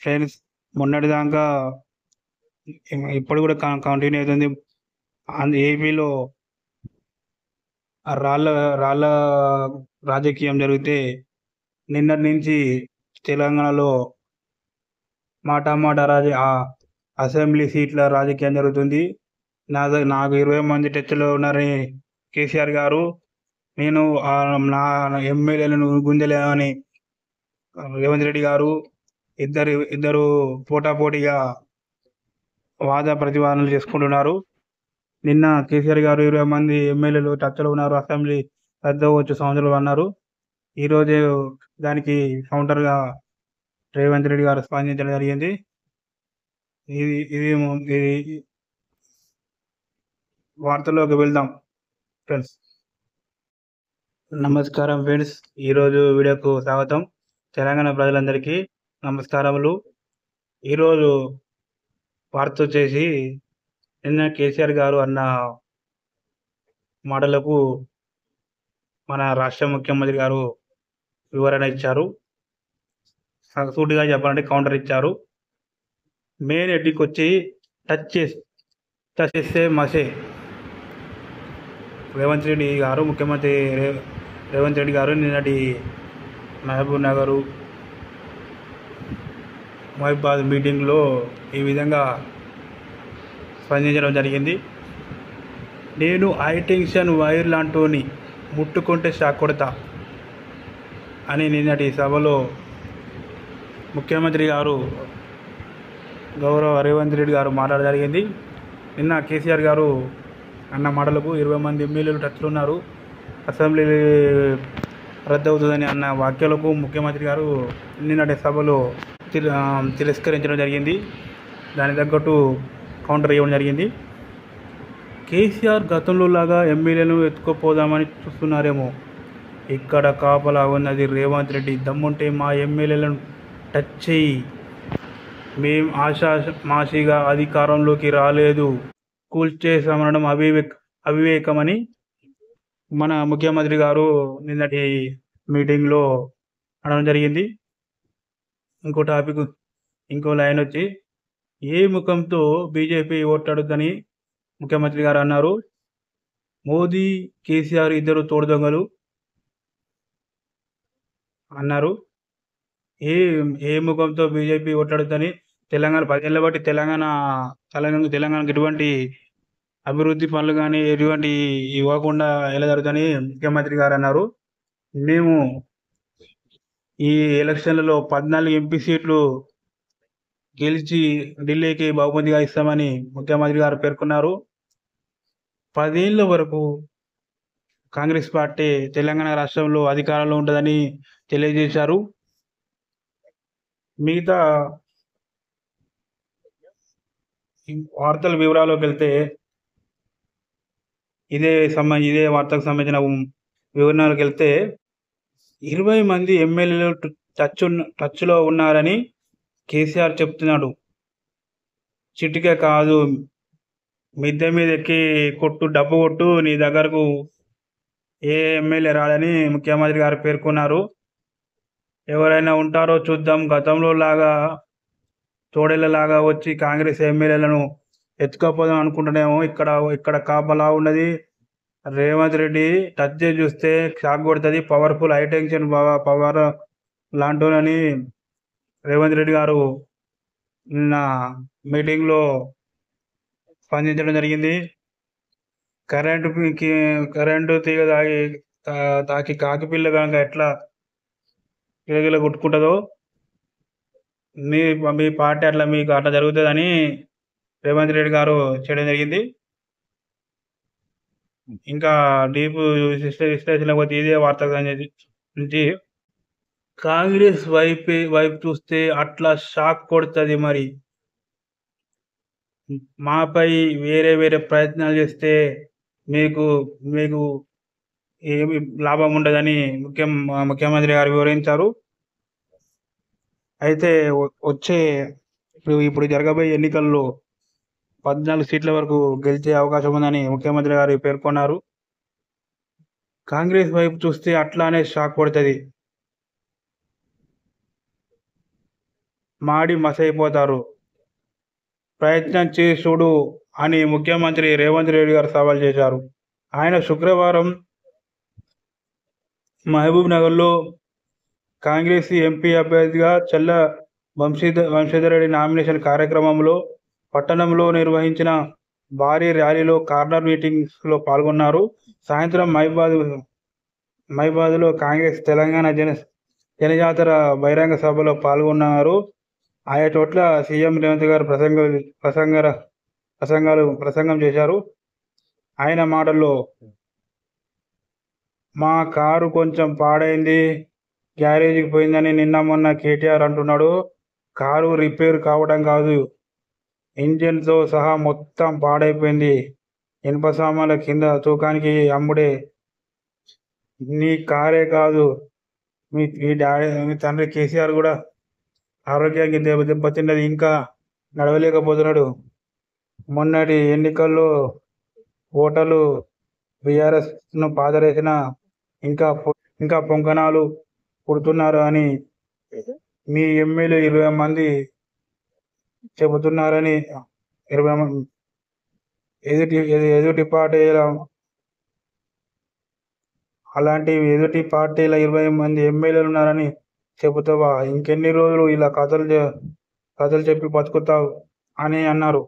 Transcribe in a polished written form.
Friends, మొన్నటిదాకా ఇప్పుడు కూడా కంటిన్యూ అవుతుంది. ఏపీలో రాళ్ళ రాళ్ళ రాజకీయం జరిగితే నిన్నటి నుంచి తెలంగాణలో మాట అసెంబ్లీ సీట్ల రాజకీయం జరుగుతుంది. నాకు 20 మంది టచ్లో ఉన్నారని కేసీఆర్ గారు, నేను నా ఎమ్మెల్యేలను గుంజలేమని రేవంత్ రెడ్డి గారు ఇద్దరు పోటాపోటీగా వాద ప్రతివాదనలు చేసుకుంటున్నారు. నిన్న కేసీఆర్ గారు 20 మంది ఎమ్మెల్యేలు టచ్లో ఉన్నారు, అసెంబ్లీ రద్దవచ్చు సంవత్సరాలు అన్నారు. ఈరోజు దానికి కౌంటర్గా రేవంత్ రెడ్డి గారు స్పందించడం జరిగింది. ఇది ఇది ఇది వార్తల్లోకి వెళ్దాం ఫ్రెండ్స్. నమస్కారం ఫ్రెండ్స్, ఈరోజు వీడియోకు స్వాగతం. తెలంగాణ ప్రజలందరికీ నమస్కారములు. ఈరోజు వార్త వచ్చేసి, నిన్న కేసీఆర్ గారు అన్న మాటలకు మన రాష్ట్ర ముఖ్యమంత్రి గారు వివరణ ఇచ్చారు. సూటిగా చెప్పాలంటే కౌంటర్ ఇచ్చారు. మెయిన్ ఎడ్డికి వచ్చి టచ్ చేస్తే మసే. రేవంత్ రెడ్డి గారు, ముఖ్యమంత్రి రేవంత్ రెడ్డి గారు నిన్నటి మహబూబ్ నగర్ మహిబాద్ మీటింగ్లో ఈ విధంగా స్పందించడం జరిగింది. నేను హైటెన్షన్ వైర్ లాంటిని ముట్టుకుంటే షాక్ కొడతా అని నిన్నటి సభలో ముఖ్యమంత్రి గారు గౌరవ రేవంత్ రెడ్డి గారు మాట్లాడడం జరిగింది. నిన్న కేసీఆర్ గారు అన్న మాటలకు 20 మంది ఎమ్మెల్యేలు టచ్లో ఉన్నారు, అసెంబ్లీ రద్దవుతుందని అన్న వ్యాఖ్యలకు ముఖ్యమంత్రి గారు నిన్నటి సభలో తిరస్కరించడం జరిగింది. దాని తగ్గట్టు కౌంటర్ ఇవ్వడం జరిగింది. కేసీఆర్ గతంలో లాగా ఎమ్మెల్యేలను ఎత్తుకుపోదామని చూస్తున్నారేమో. ఇక్కడ కాపలా ఉన్నది రేవంత్ రెడ్డి. దమ్ముంటే మా ఎమ్మెల్యేలను టచ్ చేయి. మేం ఆషామాషిగా అధికారంలోకి రాలేదు, కూల్చేసామనడం అవివేకమని మన ముఖ్యమంత్రి గారు నిన్నటి మీటింగ్లో అనడం జరిగింది. ఇంకో లైన్ వచ్చి, ఏ ముఖంతో బీజేపీ ఓట్లాడుద్దని ముఖ్యమంత్రి గారు అన్నారు. మోదీ కేసీఆర్ ఇద్దరు తోడుదొంగలు అన్నారు. ఏ ముఖంతో బీజేపీ ఓట్లాడుద్దని, తెలంగాణ 10 ఏళ్ళ బట్టి తెలంగాణకు ఎటువంటి అభివృద్ధి పనులు కానీ ఎటువంటి ఇవ్వకుండా ఎలా జరుగుతుందని ముఖ్యమంత్రి గారు అన్నారు. మేము ఈ ఎలక్షన్లలో 14 ఎంపీ సీట్లు గెలిచి ఢిల్లీకి బహుమతిగా ఇస్తామని ముఖ్యమంత్రి గారు పేర్కొన్నారు. 10 ఏళ్ళ వరకు కాంగ్రెస్ పార్టీ తెలంగాణ రాష్ట్రంలో అధికారంలో ఉంటుందని తెలియజేశారు. మిగతా వార్తల వివరాల్లోకి వెళ్తే, ఇదే వార్తకు సంబంధించిన వివరణలోకి వెళ్తే, 20 మంది ఎమ్మెల్యేలు టచ్లో ఉన్నారని కేసీఆర్ చెప్తున్నాడు. చిటికే కాదు, మిద్దె మీద ఎక్కి డబ్బు కొట్టు, నీ దగ్గరకు ఏ ఎమ్మెల్యే రాడని ముఖ్యమంత్రి గారు పేర్కొన్నారు. ఎవరైనా ఉంటారో చూద్దాం. గతంలో లాగా తోడేళ్లలాగా వచ్చి కాంగ్రెస్ ఎమ్మెల్యేలను ఎత్తుకపోదాం అనుకుంటున్నామో. ఇక్కడ కాపలా ఉన్నది రేవంత్ రెడ్డి. టచ్ చేసి చూస్తే షాక్ కొడుతుంది. పవర్ఫుల్ హైటెన్షన్ పవర్ లాంటిదని రేవంత్ రెడ్డి గారు నిన్న మీటింగ్లో స్పందించడం జరిగింది. కరెంటు తీగ తాకి కాకిపిల్ల కనుక ఎట్లా గిలగిల కొట్టుకుంటుందో, మీ పార్టీ మీకు అట్లా జరుగుతుందని రేవంత్ రెడ్డి గారు చేయడం జరిగింది. ఇంకా డీప్ విశ్లేషణ పోతే, ఇదే వార్తకు నుంచి కాంగ్రెస్ వైపు చూస్తే అట్లా షాక్ కొడుతుంది. మరి మాపై వేరే ప్రయత్నాలు చేస్తే మీకు ఏమి లాభం ఉండదని ముఖ్యమంత్రి గారు వివరించారు. అయితే ఇప్పుడు జరగబోయే ఎన్నికల్లో 14 సీట్ల వరకు గెలిచే అవకాశం ఉందని ముఖ్యమంత్రి గారు పేర్కొన్నారు. కాంగ్రెస్ వైపు చూస్తే అట్లానే షాక్ కొడుతుంది. మాడి మసైపోతారు. ప్రయత్నం చేసి చూడు అని ముఖ్యమంత్రి రేవంత్ రెడ్డి గారు సవాల్ చేశారు. ఆయన శుక్రవారం మహబూబ్‌నగర్‌లో కాంగ్రెస్ ఎంపీ అభ్యర్థిగా చల్ల వంశీధర్ రెడ్డి నామినేషన్ కార్యక్రమంలో పట్టణంలో నిర్వహించిన భారీ ర్యాలీలో కార్నర్ మీటింగ్స్‌లో పాల్గొన్నారు. సాయంత్రం మహిబాద్‌లో కాంగ్రెస్ తెలంగాణ జనజాతర బహిరంగ సభలో పాల్గొన్నారు. ఆయా చోట్ల సీఎం రేవంత్ గారు ప్రసంగం చేశారు. ఆయన మాటల్లో, మా కారు కొంచెం పాడైంది, గ్యారేజీకి పోయిందని నిన్న మొన్న కేటీఆర్ అంటున్నాడు. కారు రిపేర్ కావడం కాదు, ఇంజిన్తో సహా మొత్తం పాడైపోయింది. ఇనుప సామాన్ల కింద తూకానికి అమ్ముడే. నీ కారే కాదు, మీ తండ్రి కేసీఆర్ కూడా ఆరోగ్యానికి దెబ్బతిన్నది, ఇంకా నడవలేకపోతున్నాడు. మొన్నటి ఎన్నికల్లో ఓటర్లు బీఆర్ఎస్ను పాదరేసిన ఇంకా పొంకనాలు పుడుతున్నారు అని మీ ఎమ్మెల్యే 20 మంది చెబుతున్నారని ఎదుటి పార్టీల అలాంటి ఎదుటి పార్టీల 20 మంది ఎమ్మెల్యేలు ఉన్నారని చెబుతావా? ఇంకెన్ని రోజులు ఇలా కథలు చెప్పి బతుకుతావు అని అన్నారు.